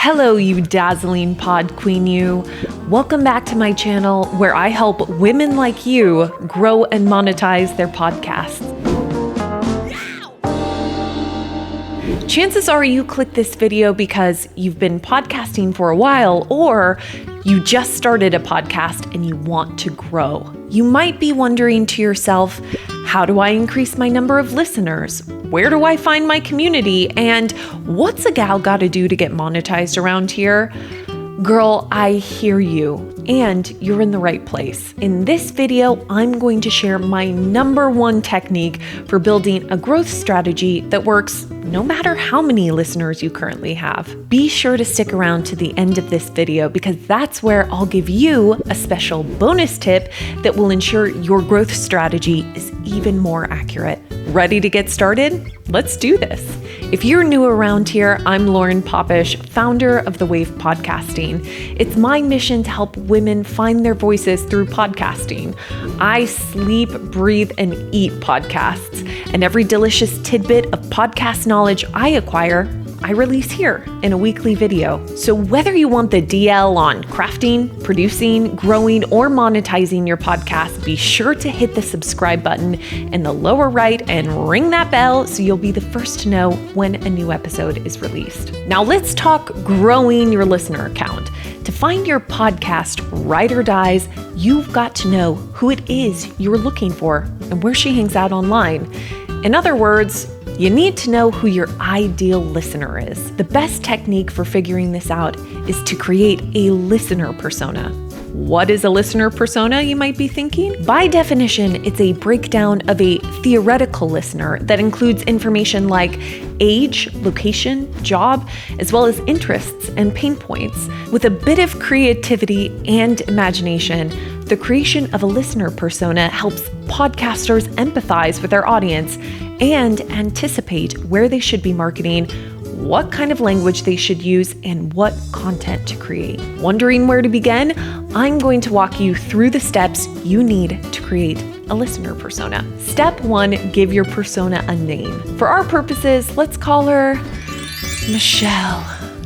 Hello, you dazzling pod queen you. Welcome back to my channel where I help women like you grow and monetize their podcasts. Chances are you clicked this video because you've been podcasting for a while, or you just started a podcast and you want to grow. You might be wondering to yourself, how do I increase my number of listeners? Where do I find my community? And what's a gal got to do to get monetized around here? Girl, I hear you, and you're in the right place. In this video, I'm going to share my number one technique for building a growth strategy that works no matter how many listeners you currently have. Be sure to stick around to the end of this video because that's where I'll give you a special bonus tip that will ensure your growth strategy is even more accurate. Ready to get started? Let's do this. If you're new around here, I'm Popish, founder of The Wave Podcasting. It's my mission to help women find their voices through podcasting. I sleep, breathe, and eat podcasts, and every delicious tidbit of podcast knowledge I acquire, I release here in a weekly video. So whether you want the DL on crafting, producing, growing, or monetizing your podcast, be sure to hit the subscribe button in the lower right and ring that bell so you'll be the first to know when a new episode is released. Now let's talk growing your listener account. To find your podcast ride or dies, you've got to know who it is you're looking for and where she hangs out online. In other words, you need to know who your ideal listener is. The best technique for figuring this out is to create a listener persona. What is a listener persona, you might be thinking? By definition, it's a breakdown of a theoretical listener that includes information like age, location, job, as well as interests and pain points. With a bit of creativity and imagination, the creation of a listener persona helps podcasters empathize with their audience and anticipate where they should be marketing, what kind of language they should use, and what content to create. Wondering where to begin? I'm going to walk you through the steps you need to create a listener persona. Step 1, give your persona a name. For our purposes, let's call her Michelle.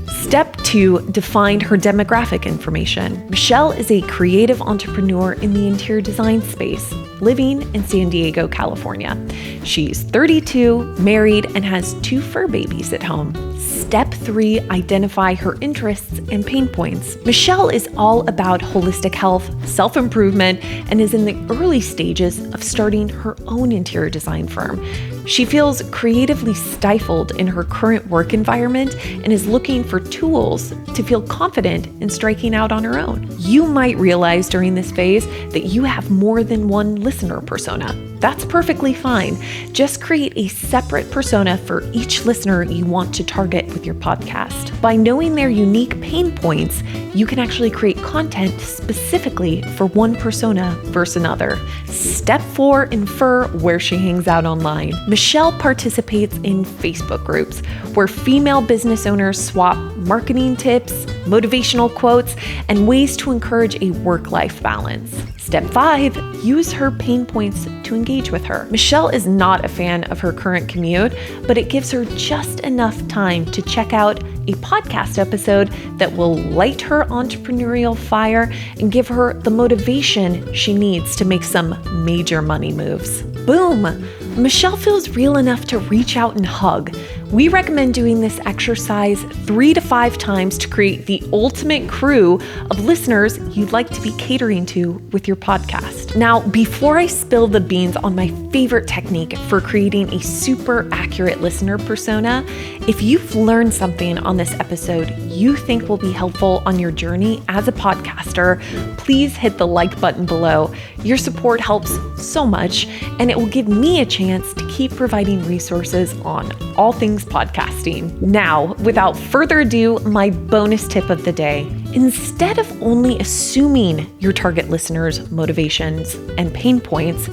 Step 2, define her demographic information. Michelle is a creative entrepreneur in the interior design space, living in San Diego, California. She's 32, married, and has 2 fur babies at home. Step 3, identify her interests and pain points. Michelle is all about holistic health, self-improvement, and is in the early stages of starting her own interior design firm. She feels creatively stifled in her current work environment and is looking for tools to feel confident in striking out on her own. You might realize during this phase that you have more than one listener persona. That's perfectly fine. Just create a separate persona for each listener you want to target with your podcast. By knowing their unique pain points, you can actually create content specifically for one persona versus another. Step 4, infer where she hangs out online. Michelle participates in Facebook groups where female business owners swap marketing tips, motivational quotes, and ways to encourage a work-life balance. Step 5, use her pain points to engage with her. Michelle is not a fan of her current commute, but it gives her just enough time to check out a podcast episode that will light her entrepreneurial fire and give her the motivation she needs to make some major money moves. Boom! Michelle feels real enough to reach out and hug. We recommend doing this exercise 3 to 5 times to create the ultimate crew of listeners you'd like to be catering to with your podcast. Now, before I spill the beans on my favorite technique for creating a super accurate listener persona, if you've learned something on this episode you think will be helpful on your journey as a podcaster, please hit the like button below. Your support helps so much, and it will give me a chance to keep providing resources on all things podcasting. Now, without further ado, my bonus tip of the day. Instead of only assuming your target listener's motivations and pain points,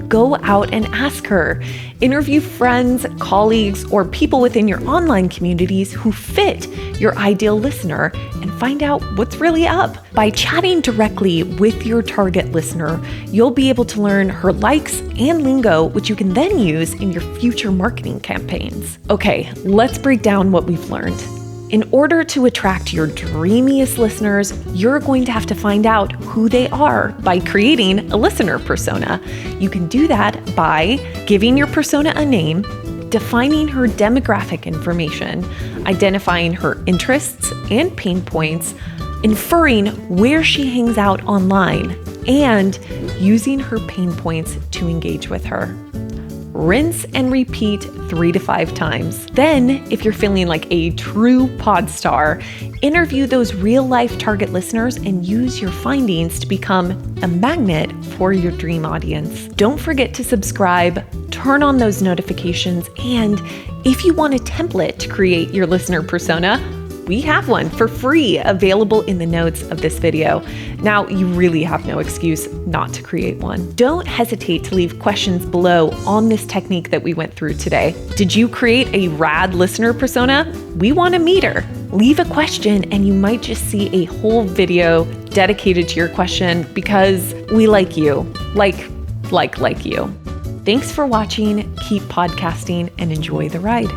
go out and ask her. Interview friends, colleagues, or people within your online communities who fit your ideal listener and find out what's really up. By chatting directly with your target listener, you'll be able to learn her likes and lingo, which you can then use in your future marketing campaigns. Okay, let's break down what we've learned. In order to attract your dreamiest listeners, you're going to have to find out who they are by creating a listener persona. You can do that by giving your persona a name, defining her demographic information, identifying her interests and pain points, inferring where she hangs out online, and using her pain points to engage with her. Rinse and repeat 3 to 5 times. Then, if you're feeling like a true pod star, interview those real-life target listeners and use your findings to become a magnet for your dream audience. Don't forget to subscribe, turn on those notifications, and if you want a template to create your listener persona, we have one for free available in the notes of this video. Now, you really have no excuse not to create one. Don't hesitate to leave questions below on this technique that we went through today. Did you create a rad listener persona? We want to meet her. Leave a question and you might just see a whole video dedicated to your question because we like you. Like you. Thanks for watching, keep podcasting, and enjoy the ride.